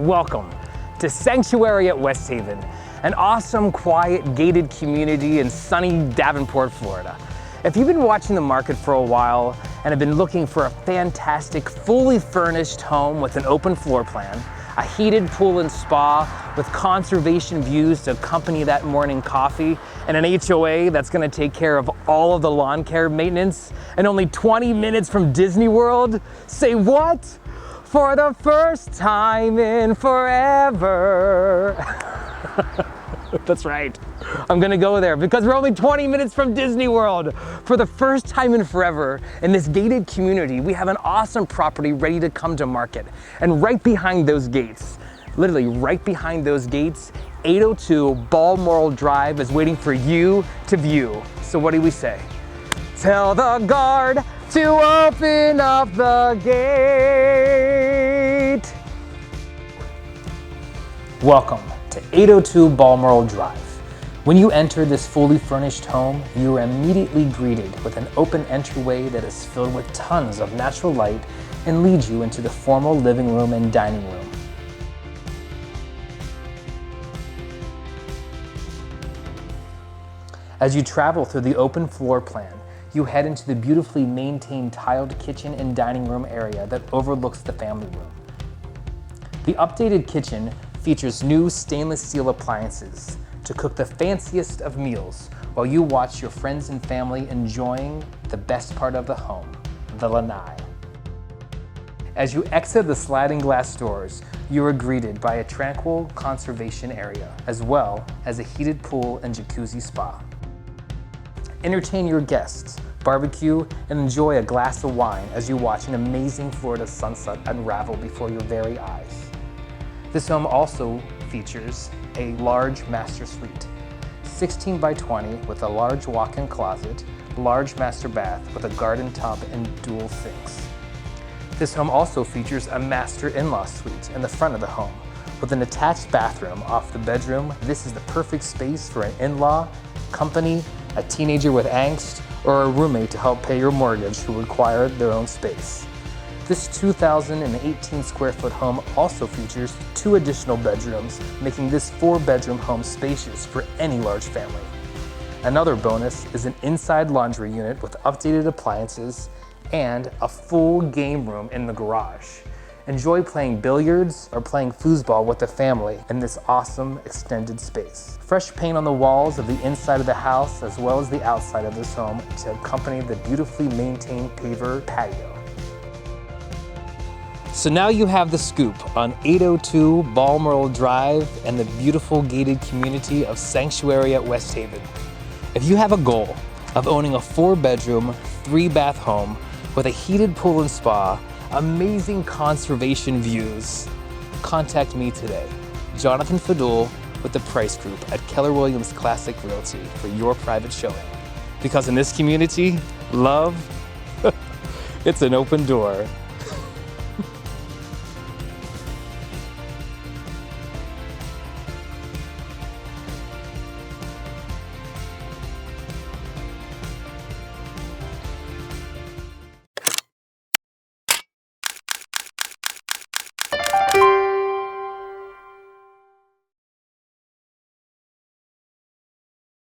Welcome to Sanctuary at West Haven, an awesome, quiet, gated community in sunny Davenport, Florida. If you've been watching the market for a while and have been looking for a fantastic, fully furnished home with an open floor plan, a heated pool and spa with conservation views to accompany that morning coffee, and an HOA that's gonna take care of all of the lawn care maintenance, and only 20 minutes from Disney World, say what? For the first time in forever. That's right. I'm gonna go there because we're only 20 minutes from Disney World. For the first time in forever, in this gated community, we have an awesome property ready to come to market. And right behind those gates, literally right behind those gates, 802 Balmoral Drive is waiting for you to view. So what do we say? Tell the guard to open up the gate. Welcome to 802 Balmoral Drive. When you enter this fully furnished home, you are immediately greeted with an open entryway that is filled with tons of natural light and leads you into the formal living room and dining room. As you travel through the open floor plan, you head into the beautifully maintained tiled kitchen and dining room area that overlooks the family room. The updated kitchen features new stainless steel appliances to cook the fanciest of meals while you watch your friends and family enjoying the best part of the home, the lanai. As you exit the sliding glass doors, you are greeted by a tranquil conservation area, as well as a heated pool and jacuzzi spa. Entertain your guests, barbecue, and enjoy a glass of wine as you watch an amazing Florida sunset unravel before your very eyes. This home also features a large master suite, 16 by 20 with a large walk-in closet, large master bath with a garden tub and dual sinks. This home also features a master in-law suite in the front of the home with an attached bathroom off the bedroom. This is the perfect space for an in-law, company, a teenager with angst, or a roommate to help pay your mortgage who require their own space. This 2,018 square foot home also features 2 additional bedrooms, making this 4-bedroom home spacious for any large family. Another bonus is an inside laundry unit with updated appliances and a full game room in the garage. Enjoy playing billiards or playing foosball with the family in this awesome extended space. Fresh paint on the walls of the inside of the house as well as the outside of this home to accompany the beautifully maintained paver patio. So now you have the scoop on 802 Balmoral Drive and the beautiful gated community of Sanctuary at West Haven. If you have a goal of owning a 4-bedroom, 3-bath home with a heated pool and spa, amazing conservation views, contact me today, Jonathan Fadul with the Price Group at Keller Williams Classic Realty for your private showing. Because in this community, love, it's an open door.